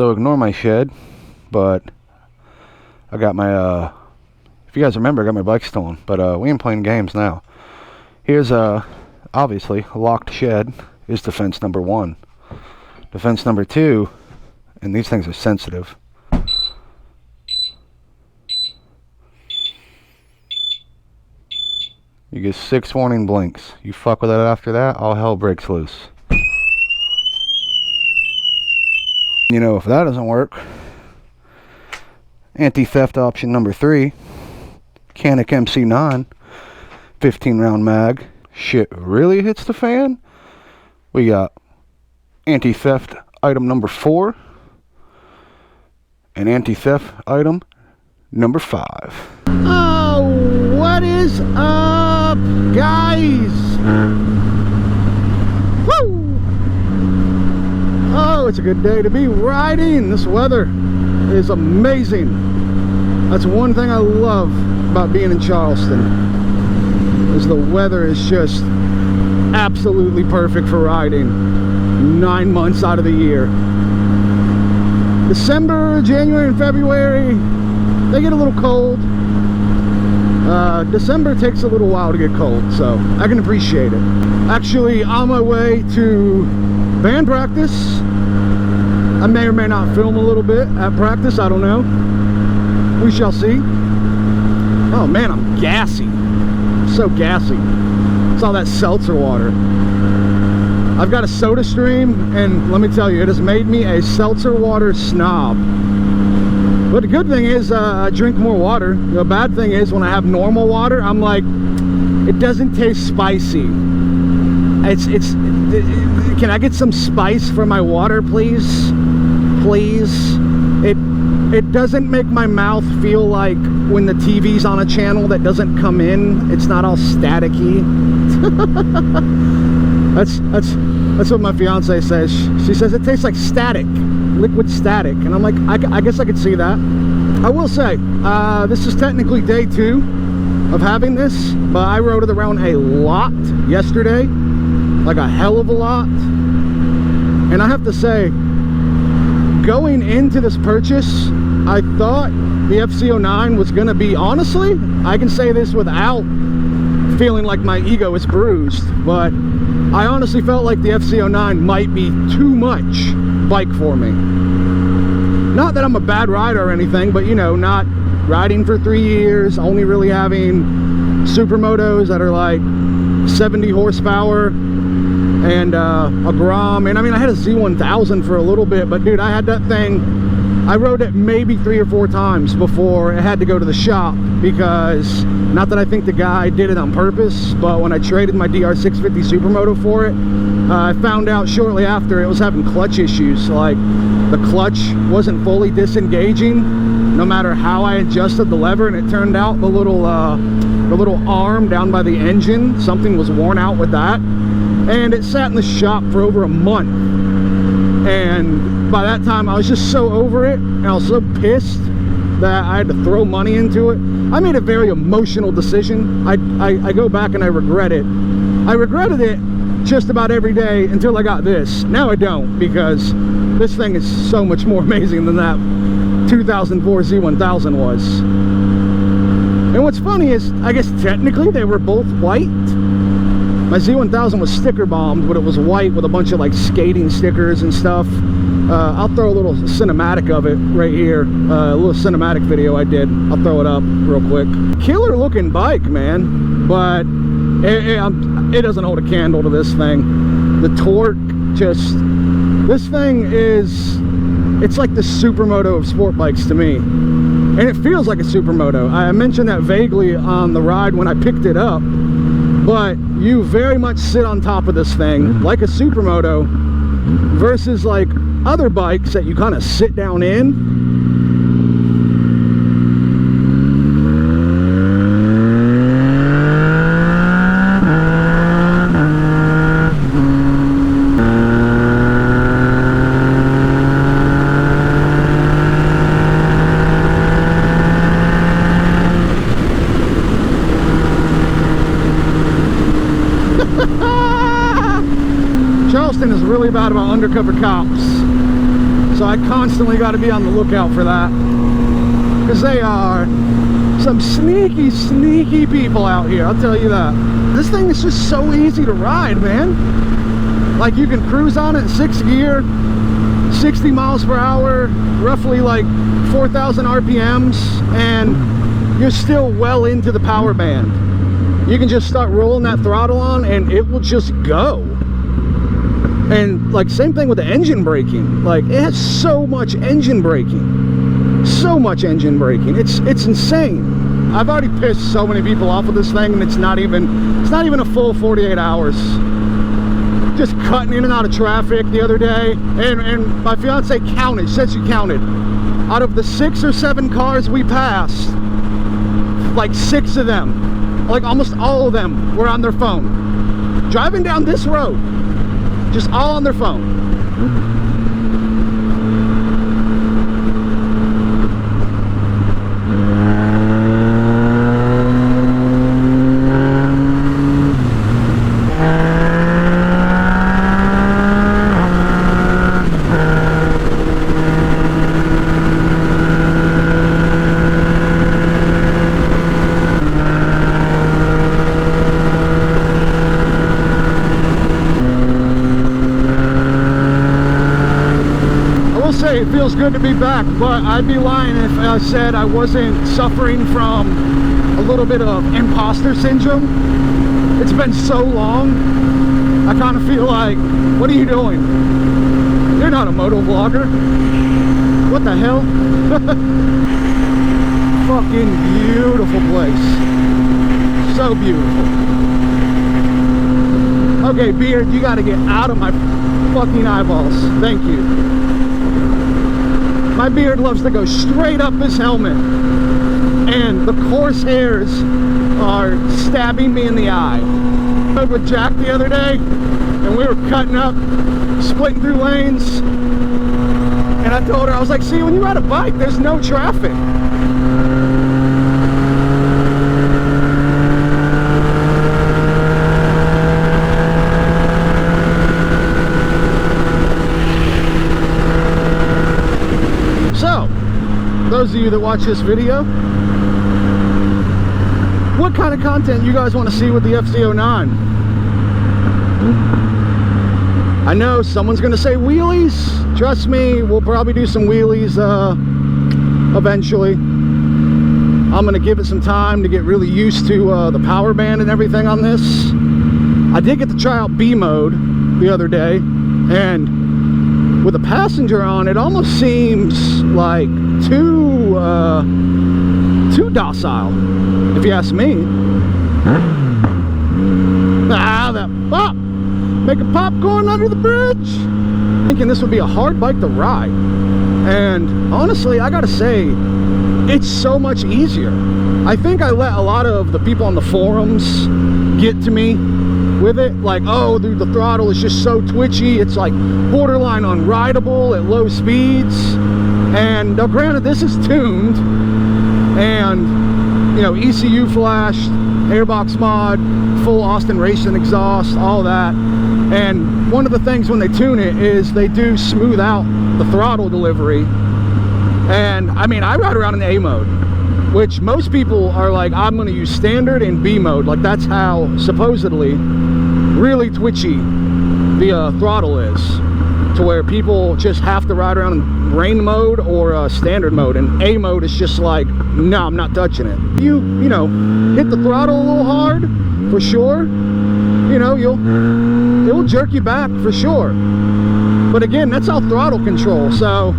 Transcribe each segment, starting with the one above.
So ignore my shed, but I got my, if you guys remember, I got my bike stolen, but we ain't playing games now. Here's, obviously, a locked shed is defense number 1. Defense number 2, and these things are sensitive. You get 6 warning blinks. You fuck with it after that, all hell breaks loose. You know, if that doesn't work, anti-theft option number 3, Canik MC9, 15 round mag. Shit really hits the fan. We got anti-theft item number 4 and anti-theft item number 5. Oh, what is up, guys? Woo! Oh, it's a good day to be riding. This weather is amazing. That's one thing I love about being in Charleston, is the weather is just absolutely perfect for riding 9 months out of the year. December, January, and February, they get a little cold. December takes a little while to get cold, so I can appreciate it. Actually, on my way to band practice. I may or may not film a little bit at practice, I don't know. We shall see. Oh man, I'm gassy. So gassy. It's all that seltzer water. I've got a soda stream, and let me tell you, it has made me a seltzer water snob. But the good thing is, I drink more water. The bad thing is, when I have normal water, I'm like, it doesn't taste spicy. Can I get some spice for my water, please? Please? It doesn't make my mouth feel like when the TV's on a channel that doesn't come in. It's not all staticky. That's what my fiance says. She says it tastes like static, liquid static, and I'm like, I guess I could see that. I will say, this is technically day 2 of having this, but I rode it around a lot yesterday, like a hell of a lot. And I have to say, going into this purchase, I thought the FZ09 was gonna be, honestly, I can say this without feeling like my ego is bruised, but I honestly felt like the FZ09 might be too much bike for me. Not that I'm a bad rider or anything, but you know, not riding for 3 years, only really having supermotos that are like 70 horsepower and a Grom. And I mean, I had a Z1000 for a little bit, but dude, I had that thing, I rode it maybe 3 or 4 times before it had to go to the shop, because not that I think the guy did it on purpose, but when I traded my DR650 supermoto for it, I found out shortly after it was having clutch issues. Like, the clutch wasn't fully disengaging no matter how I adjusted the lever, and it turned out the little arm down by the engine, something was worn out with that, and it sat in the shop for over a month. And by that time I was just so over it, and I was so pissed that I had to throw money into it. I made a very emotional decision. I go back and I regret it. I regretted it just about every day until I got this. Now I don't, because this thing is so much more amazing than that 2004 Z1000 was. And what's funny is, I guess technically they were both white. My Z1000 was sticker bombed, but it was white with a bunch of like skating stickers and stuff. I'll throw a little cinematic of it right here. A little cinematic video I did. I'll throw it up real quick. Killer looking bike, man. But it doesn't hold a candle to this thing. The torque, just, this thing is, it's like the supermoto of sport bikes to me. And it feels like a supermoto. I mentioned that vaguely on the ride when I picked it up. But you very much sit on top of this thing like a supermoto, versus like other bikes that you kind of sit down in. Charleston is really bad about undercover cops. So I constantly got to be on the lookout for that, because they are some sneaky people out here, I'll tell you that. This thing is just so easy to ride, man. Like, you can cruise on it in 6th gear, 60 miles per hour, roughly like 4,000 RPMs, and you're still well into the power band. You can just start rolling that throttle on and it will just go. And like, same thing with the engine braking. Like, it has so much engine braking. So much engine braking. It's insane. I've already pissed so many people off with this thing, and it's not even a full 48 hours. Just cutting in and out of traffic the other day, and my fiance counted, said she counted. Out of the 6 or 7 cars we passed, like 6 of them, like almost all of them, were on their phone. Driving down this road, just all on their phone. It feels good to be back, but I'd be lying if I said I wasn't suffering from a little bit of imposter syndrome. It's been so long, I kind of feel like, what are you doing? You're not a moto vlogger. What the hell? Fucking beautiful place. So beautiful. Okay, beard, you gotta get out of my fucking eyeballs. Thank you. My beard loves to go straight up his helmet, and the coarse hairs are stabbing me in the eye. I rode with Jack the other day, and we were cutting up, splitting through lanes, and I told her, I was like, see, when you ride a bike, there's no traffic. Those of you that watch this video, what kind of content you guys want to see with the FZ09? I know someone's going to say wheelies. Trust me, we'll probably do some wheelies eventually. I'm going to give it some time to get really used to the power band and everything on this. I did get to try out B mode the other day, and with a passenger on, it almost seems like too docile, if you ask me. Ah, that pop! Making popcorn under the bridge! Thinking this would be a hard bike to ride. And honestly, I gotta say, it's so much easier. I think I let a lot of the people on the forums get to me with it, like, oh dude, the throttle is just so twitchy, it's like borderline unrideable at low speeds. And now granted, this is tuned, and you know, ECU flashed, airbox mod, full Austin Racing exhaust, all that. And one of the things when they tune it is they do smooth out the throttle delivery. And I mean, I ride around in A mode, which most people are like, I'm going to use standard and B mode. Like, that's how supposedly really twitchy the throttle is, to where people just have to ride around in rain mode or standard mode, and A mode is just like, no, I'm not touching it. You know, hit the throttle a little hard, for sure, you know, it will jerk you back for sure. But again, that's all throttle control, so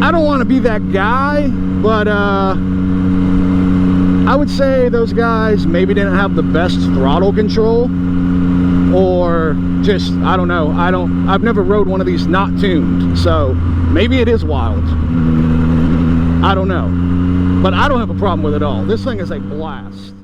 I don't want to be that guy, but I would say those guys maybe didn't have the best throttle control, or just, I don't know, I've never rode one of these not tuned, so maybe it is wild. I don't know, but I don't have a problem with it all. This thing is a blast.